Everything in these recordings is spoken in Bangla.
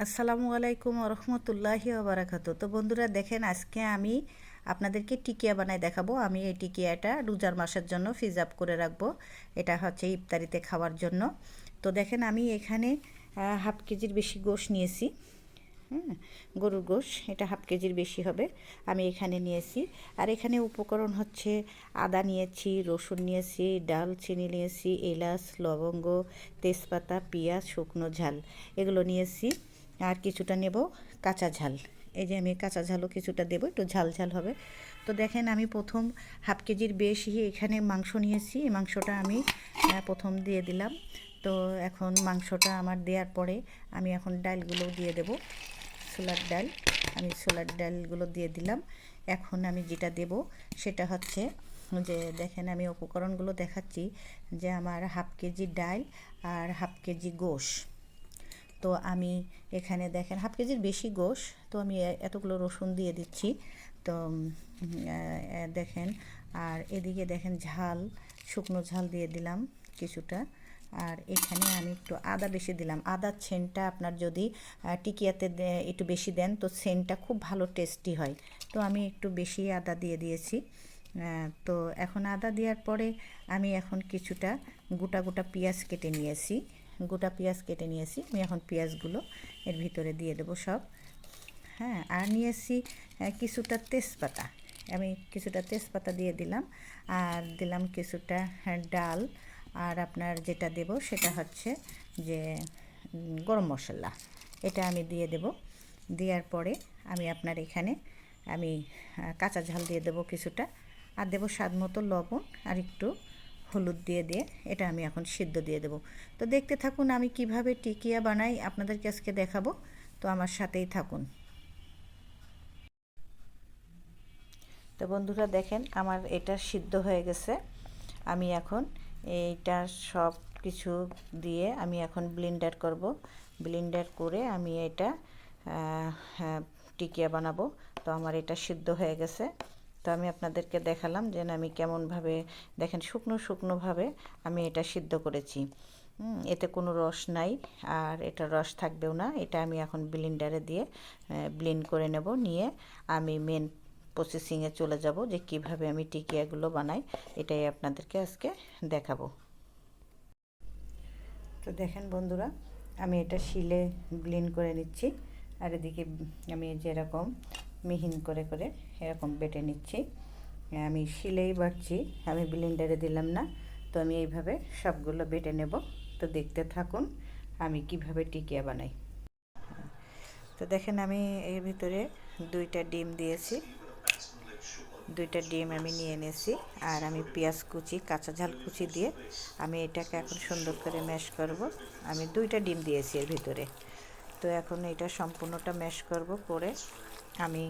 আসসালামু আলাইকুম রহমতুল্লাহি ওবারাকাতু। তো বন্ধুরা দেখেন, আজকে আমি আপনাদেরকে টিকিয়া বানায় দেখাবো। আমি এই টিকিয়াটা রোজার মাসের জন্য ফ্রিজ আপ করে রাখবো। এটা হচ্ছে ইফতারিতে খাওয়ার জন্য। তো দেখেন, আমি এখানে হাফ কেজির বেশি গোশ নিয়েছি। হ্যাঁ, গরুর গোশ, এটা হাফ কেজির বেশি হবে। আমি এখানে নিয়েছি। আর এখানে উপকরণ হচ্ছে আদা নিয়েছি, রসুন নিয়েছি, ডালচিনি নিয়েছি, এলাচ, লবঙ্গ, তেজপাতা, পেঁয়াজ, শুকনো ঝাল, এগুলো নিয়েছি। আর কিছুটা নেব কাঁচা ঝাল। এই যে আমি কাঁচা ঝালও কিছুটা দেবো, একটু ঝাল ঝাল হবে। তো দেখেন, আমি প্রথম হাফ কেজির বেশি এখানে মাংস নিয়েছি। এই মাংসটা আমি প্রথম দিয়ে দিলাম। তো এখন মাংসটা আমার দেওয়ার পরে আমি এখন ডালগুলো দিয়ে দেব। ছোলার ডাল, আমি ছোলার ডালগুলো দিয়ে দিলাম। এখন আমি যেটা দেব সেটা হচ্ছে যে দেখেন, আমি উপকরণগুলো দেখাচ্ছি যে আমার হাফ কেজি ডাল আর হাফ কেজি গোশ। তো আমি এখানে দেখেন হাফ কেজির বেশি গোশ, তো আমি এতগুলো রসুন দিয়ে দিচ্ছি। তো দেখেন, আর এদিকে দেখেন ঝাল, শুকনো ঝাল দিয়ে দিলাম কিছুটা। আর এখানে আমি একটু আদা বেশি দিলাম। আদার সেন্টটা আপনার যদি টিকিয়াতে একটু বেশি দেন তো সেন্টটা খুব ভালো টেস্টি হয়। তো আমি একটু বেশি আদা দিয়ে দিয়েছি। তো এখন আদা দেওয়ার পরে আমি এখন কিছুটা গোটা গোটা পেঁয়াজ কেটে নিয়েছি। আমি এখন পেঁয়াজগুলো এর ভিতরে দিয়ে দেবো সব। হ্যাঁ, আর নিয়েছি কিছুটা তেজপাতা। আমি কিছুটা তেজপাতা দিয়ে দিলাম। আর দিলাম কিছুটা ডাল। আর আপনার যেটা দেব সেটা হচ্ছে যে গরম মশলা, এটা আমি দিয়ে দেব। দেওয়ার পরে আমি আপনার এখানে আমি কাঁচা ঝাল দিয়ে দেবো কিছুটা। আর দেবো স্বাদ মতো লবণ, আর একটু হলুদ দিয়ে এটা আমি এখন সিদ্ধ দিয়ে দেবো। তো দেখতে থাকুন আমি কিভাবে টিকিয়া বানাই, আপনাদেরকে আজকে দেখাবো। তো আমার সাথেই থাকুন। তো বন্ধুরা দেখেন, আমার এটা সিদ্ধ হয়ে গেছে। আমি এখন এইটা সব কিছু দিয়ে আমি এখন ব্লেন্ডার করব। ব্লেন্ডার করে আমি এটা টিকিয়া বানাবো। তো আমার এটা সিদ্ধ হয়ে গেছে। তো আমি আপনাদেরকে দেখালাম যে আমি কেমনভাবে, দেখেন শুকনো শুকনোভাবে আমি এটা সিদ্ধ করেছি। এতে কোনো রস নাই, আর এটা রস থাকবেও না। এটা আমি এখন ব্লেন্ডারে দিয়ে ব্লেন্ড করে নেব। নিয়ে আমি মেন প্রসেসিংয়ে চলে যাব যে কিভাবে আমি টিকিয়াগুলো বানাই, এটাই আপনাদেরকে আজকে দেখাবো। তো দেখেন বন্ধুরা, আমি এটা শিলে ব্লেন্ড করে নিচ্ছি। আর এদিকে আমি যেরকম মিহিন করে করে এরকম বেটে নিচ্ছি। আমি শিলেই বাটছি, আমি ব্লেন্ডারে দিলাম না। তো আমি এইভাবে সবগুলো বেটে নেব। তো দেখতে থাকুন আমি কিভাবে টিকিয়া বানাই। তো দেখেন, আমি এর ভিতরে দুইটা ডিম দিয়েছি। দুইটা ডিম আমি নিয়ে এনেছি। আর আমি পেঁয়াজ কুচি, কাঁচা ঝাল কুচি দিয়ে আমি এটাকে এখন সুন্দর করে ম্যাশ করব। আমি দুইটা ডিম দিয়েছি এর ভিতরে। তো এখন এটা সম্পূর্ণটা ম্যাশ করব, করে আমি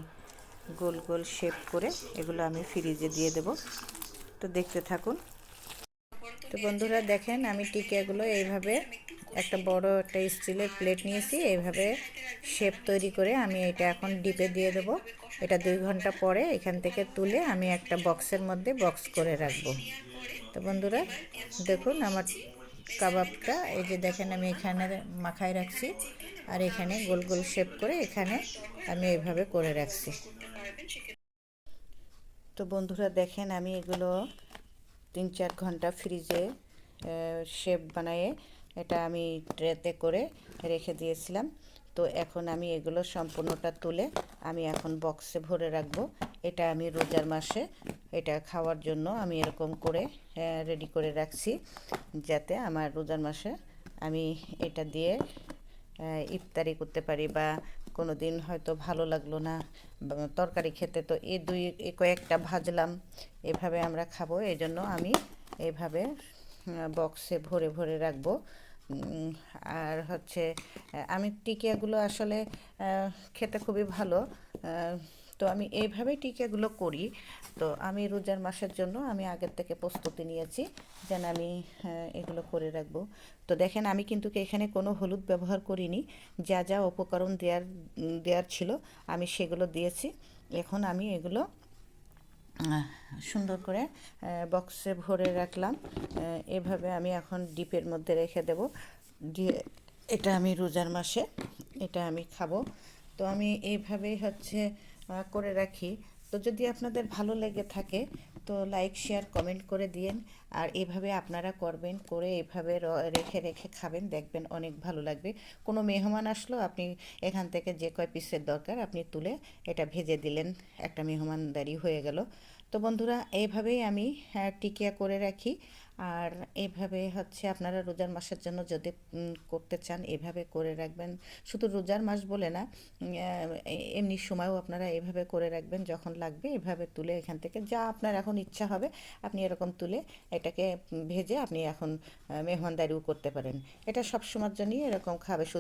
গোল গোল শেপ করে এগুলো আমি ফ্রিজে দিয়ে দেব। তো দেখতে থাকুন। তো বন্ধুরা দেখেন, আমি টিকিয়াগুলো এইভাবে একটা বড় একটা স্টিলের প্লেট নিয়েছি। এইভাবে শেপ তৈরি করে আমি এটা এখন ডিপে দিয়ে দেবো। এটা 2 ঘন্টা পরে এখান থেকে তুলে আমি একটা বক্সের মধ্যে বক্স করে রাখবো। তো বন্ধুরা দেখুন, আমার কাবাবটা এই যে দেখেন আমি এখানে মাখায় রাখছি। আর এখানে গোল গোল শেপ করে এখানে আমি এইভাবে করে রাখছি। তো বন্ধুরা দেখেন, আমি এগুলো 3-4 ঘন্টা ফ্রিজে শেপ বানিয়ে এটা আমি ট্রেতে করে রেখে দিয়েছিলাম। তো এখন আমি এগুলো সম্পূর্ণটা তুলে আমি এখন বক্সে ভরে রাখবো। এটা আমি রোজার মাসে এটা খাওয়ার জন্য আমি এরকম করে রেডি করে রাখছি, যাতে আমার রোজার মাসে আমি এটা দিয়ে ইফতারি করতে পারি। বা কোনো দিন হয়তো ভালো লাগলো না তরকারি খেতে, তো কয়েকটা ভাজলাম, এভাবে আমরা খাবো। এই জন্য আমি এভাবে বক্সে ভরে ভরে রাখবো। আর হচ্ছে আমি টিকিয়াগুলো আসলে খেতে খুবই ভালো। তো আমি এইভাবেই টিকিয়াগুলো করি। তো আমি রোজার মাসের জন্য আমি আগের থেকে প্রস্তুতি নিয়েছি যেন আমি এগুলো করে রাখবো। তো দেখেন, আমি কিন্তু এখানে কোনো হলুদ ব্যবহার করিনি। যা যা উপকরণ দেওয়ার ছিল আমি সেগুলো দিয়েছি। এখন আমি এগুলো সুন্দর করে বক্সে ভরে রাখলাম। এভাবে আমি এখন ডিপের মধ্যে রেখে দেব। দিয়ে এটা আমি রোজার মাসে এটা আমি খাবো। তো আমি এইভাবেই হচ্ছে করে রাখি। তো যদি আপনাদের ভালো লেগে থাকে তো লাইক শেয়ার কমেন্ট করে দিয়েন। আর এভাবে আপনারা করবেন, করে এভাবে রেখে রেখে খাবেন, দেখবেন অনেক ভালো লাগবে। কোনো মেহমান আসলো, আপনি এখান থেকে যে কয় পিসের দরকার আপনি তুলে এটা ভেজে দিলেন, একটা মেহমানদারি হয়ে গেল। তো বন্ধুরা এইভাবেই আমি টিকিয়া করে রাখি। আর এভাবে হচ্ছে আপনারা রোজার মাসের জন্য যদি করতে চান এভাবে করে রাখবেন। শুধু রোজার মাস বলে না, এমনি সময়ও আপনারা এভাবে করে রাখবেন, যখন লাগবে এভাবে তুলে এখান থেকে যা আপনার এখন ইচ্ছা হবে আপনি এরকম তুলে এটাকে ভেজে আপনি এখন মেহমানদারিও করতে পারেন। এটা সব সময়ের জন্যই এরকম খাবে। শুধু